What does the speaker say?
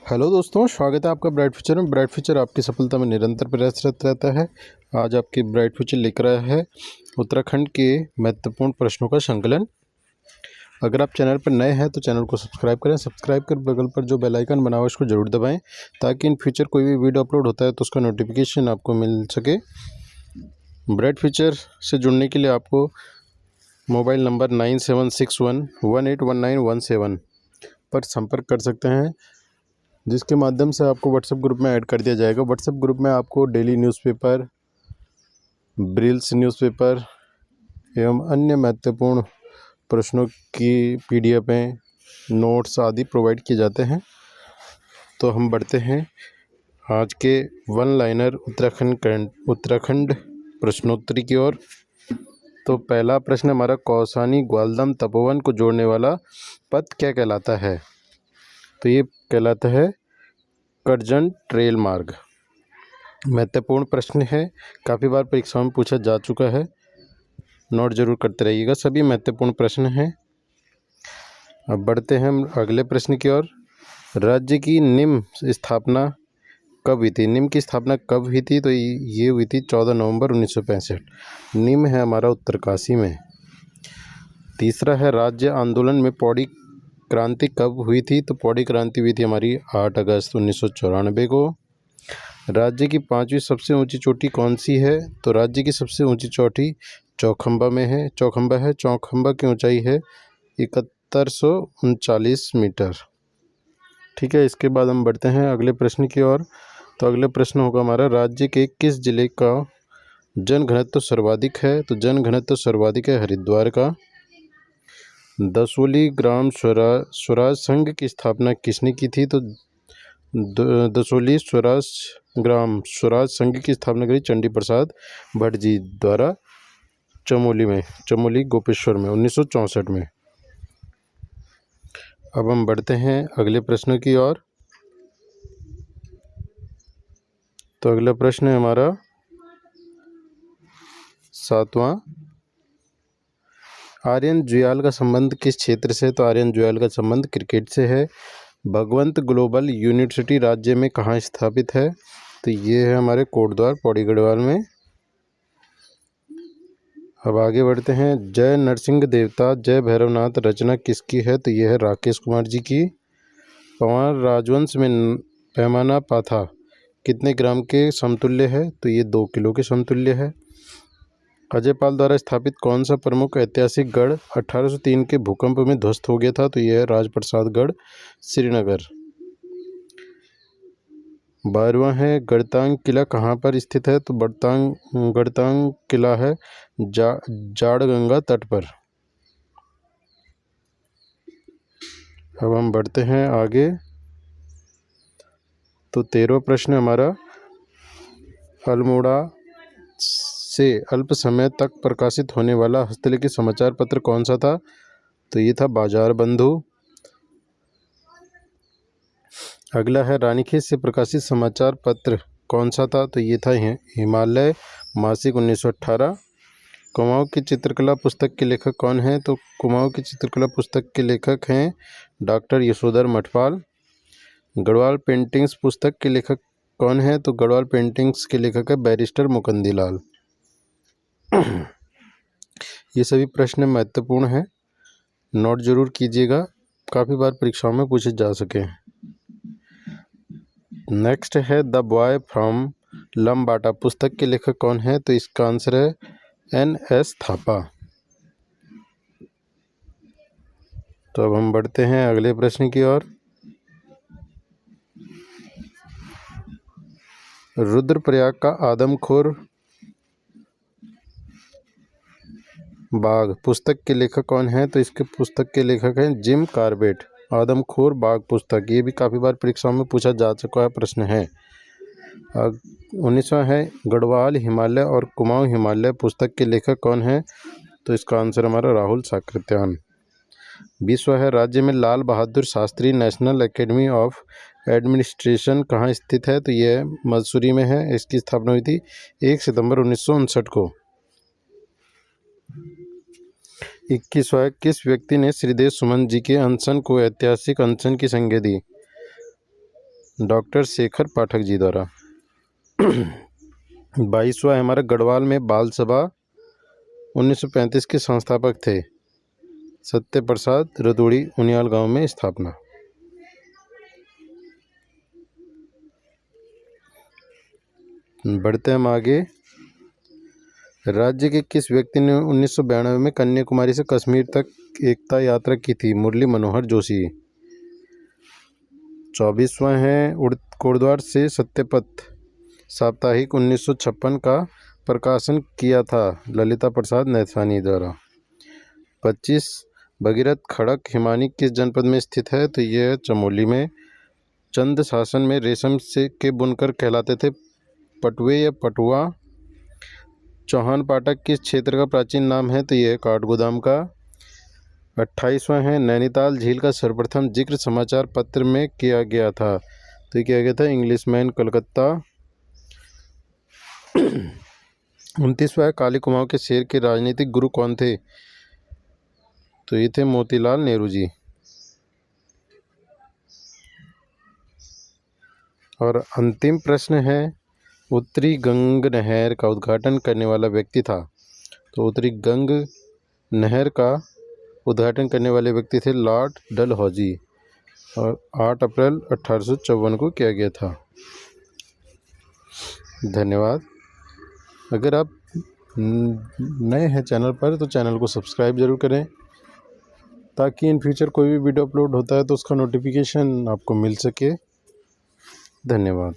Hello दोस्तों, स्वागत है आपका ब्राइट फ्यूचर में। ब्राइट फ्यूचर आपकी सफलता में निरंतर प्रयासरत रहता है। आज आपकी ब्राइट फ्यूचर लेकर आया है उत्तराखंड के महत्वपूर्ण प्रश्नों का संकलन। अगर आप चैनल पर नए हैं तो चैनल को सब्सक्राइब करें। सब्सक्राइब कर बगल पर जो बेल आइकन बना हुआ है उसको जरूर दबाएं, ताकि इन फ्यूचर कोई भी वीडियो अपलोड होता है तो उसका नोटिफिकेशन आपको मिल सके। ब्राइट फ्यूचर से जुड़ने के लिए आपको मोबाइल नंबर 9761181917 पर संपर्क कर सकते हैं, जिसके माध्यम से आपको व्हाट्सएप ग्रुप में ऐड कर दिया जाएगा। व्हाट्सएप ग्रुप में आपको डेली न्यूज़पेपर, ब्रिल्स न्यूज़पेपर एवं अन्य महत्वपूर्ण प्रश्नों की पीडीएफें, नोट्स आदि प्रोवाइड किए जाते हैं। तो हम बढ़ते हैं आज के वन लाइनर उत्तराखंड प्रश्नोत्तरी की ओर। तो पहला प्रश्न हमारा, कौसानी ग्वालदम तपोवन को जोड़ने वाला पथ क्या कहलाता है? तो ये कहलाता है करजन ट्रेल मार्ग। महत्वपूर्ण प्रश्न है, काफ़ी बार परीक्षाओं में पूछा जा चुका है। नोट जरूर करते रहिएगा, सभी महत्वपूर्ण प्रश्न हैं। अब बढ़ते हैं हम अगले प्रश्न की ओर। राज्य की निम्न स्थापना कब हुई थी? निम्न की स्थापना कब हुई थी? तो ये हुई थी 14 नवंबर 1965। निम्न है हमारा उत्तरकाशी में। तीसरा है, राज्य आंदोलन में पौड़ी क्रांति कब हुई थी? तो पौड़ी क्रांति हुई थी हमारी 8 अगस्त 1994 को। राज्य की 5वीं सबसे ऊंची चोटी कौन सी है? तो राज्य की सबसे ऊंची चोटी चौखंबा है। चौखंबा की ऊंचाई है 7139 मीटर। ठीक है, इसके बाद हम बढ़ते हैं अगले प्रश्न की ओर। तो अगले प्रश्न होगा हमारा, राज्य के किस जिले का जनघनत्व सर्वाधिक है? तो जनघनत्व सर्वाधिक है हरिद्वार का। दसोली ग्राम स्वराज संघ की स्थापना किसने की थी? तो दसोली ग्राम स्वराज संघ की स्थापना करी चंडी प्रसाद भट्ट जी द्वारा चमोली गोपेश्वर में 1964 में। अब हम बढ़ते हैं अगले प्रश्न की ओर। तो अगला प्रश्न है हमारा 7वां, आर्यन जुयाल का संबंध किस क्षेत्र से? तो आर्यन जुयाल का संबंध क्रिकेट से है। भगवंत ग्लोबल यूनिवर्सिटी राज्य में कहाँ स्थापित है? तो ये है हमारे कोटद्वार पौड़ी गढ़वाल में। अब आगे बढ़ते हैं, जय नरसिंह देवता जय भैरवनाथ रचना किसकी है? तो यह है राकेश कुमार जी की। पंवार राजवंश में पैमाना पाथा कितने ग्राम के समतुल्य है? तो ये 2 किलो के समतुल्य है। अजयपाल द्वारा स्थापित कौन सा प्रमुख ऐतिहासिक गढ़ 1803 के भूकंप में ध्वस्त हो गया था? तो यह है राजप्रसाद गढ़ श्रीनगर। 12वां है, गढ़तांग किला कहाँ पर स्थित है? तो गढ़तांग किला है जाड़गंगा तट पर। अब हम बढ़ते हैं आगे। तो 13वां प्रश्न हमारा, अल्मोड़ा से अल्प समय तक प्रकाशित होने वाला हस्तलिखित समाचार पत्र कौन सा था? तो ये था बाजार बंधु। अगला है, रानीखेत से प्रकाशित समाचार पत्र कौन सा था? तो ये था हिमालय मासिक 1918। कुमाऊं की चित्रकला पुस्तक के लेखक कौन हैं? तो कुमाऊं की चित्रकला पुस्तक के लेखक हैं डॉक्टर यशोधर मठपाल। गढ़वाल पेंटिंग्स पुस्तक के लेखक कौन है? तो गढ़वाल पेंटिंग्स के लेखक है बैरिस्टर मुकंदीलाल। ये सभी प्रश्न महत्वपूर्ण हैं, नोट जरूर कीजिएगा, काफ़ी बार परीक्षाओं में पूछे जा सके। नेक्स्ट है, द बॉय फ्रॉम लम्बाटा पुस्तक के लेखक कौन है? तो इसका आंसर है NS थापा। तो अब हम बढ़ते हैं अगले प्रश्न की ओर। रुद्रप्रयाग का आदमखोर बाघ पुस्तक के लेखक कौन है? तो इसके पुस्तक के लेखक हैं जिम कार्बेट। आदमखोर बाघ पुस्तक, ये भी काफ़ी बार परीक्षाओं में पूछा जा चुका है प्रश्न है। 19वां है, गढ़वाल हिमालय और कुमाऊं हिमालय पुस्तक के लेखक कौन है? तो इसका आंसर हमारा राहुल साकृत्यान। 20वां है, राज्य में Lal Bahadur Shastri national academy of administration कहाँ स्थित है? तो यह मसूरी में है। इसकी स्थापना हुई थी 1 सितंबर 1959 को। 21वां, किस व्यक्ति ने श्रीदेव सुमन जी के अनशन को ऐतिहासिक अनशन की संज्ञा दी? डॉक्टर शेखर पाठक जी द्वारा। 22वां है हमारा गढ़वाल में बाल सभा 1935 के संस्थापक थे सत्य प्रसाद रतूड़ी उनियाल गांव में स्थापना। बढ़ते हम आगे। राज्य के किस व्यक्ति ने 1992 में कन्याकुमारी से कश्मीर तक एकता यात्रा की थी? मुरली मनोहर जोशी। 24वां है कोटद्वार से सत्यपथ साप्ताहिक 1956 का प्रकाशन किया था ललिता प्रसाद नैथानी द्वारा। 25 भगीरथ खड़क हिमानी किस जनपद में स्थित है? तो यह चमोली में। चंद शासन में रेशम से के बुनकर कहलाते थे पटुए या पटुआ। चौहान पाठक किस क्षेत्र का प्राचीन नाम है? तो यह काठगोदाम का। 28वां है नैनीताल झील का सर्वप्रथम जिक्र समाचार पत्र में किया गया था? तो किया गया था इंग्लिशमैन कलकत्ता। 29वां है काली कुमाऊं के शेर के राजनीतिक गुरु कौन थे? तो ये थे मोतीलाल नेहरू जी। और अंतिम प्रश्न है उत्तरी गंग नहर का उद्घाटन करने वाला व्यक्ति था? तो उत्तरी गंग नहर का उद्घाटन करने वाले व्यक्ति थे लॉर्ड डलहौजी और 8 अप्रैल 1854 को किया गया था। धन्यवाद। अगर आप नए हैं चैनल पर तो चैनल को सब्सक्राइब ज़रूर करें ताकि इन फ्यूचर कोई भी वीडियो अपलोड होता है तो उसका नोटिफिकेशन आपको मिल सके। धन्यवाद।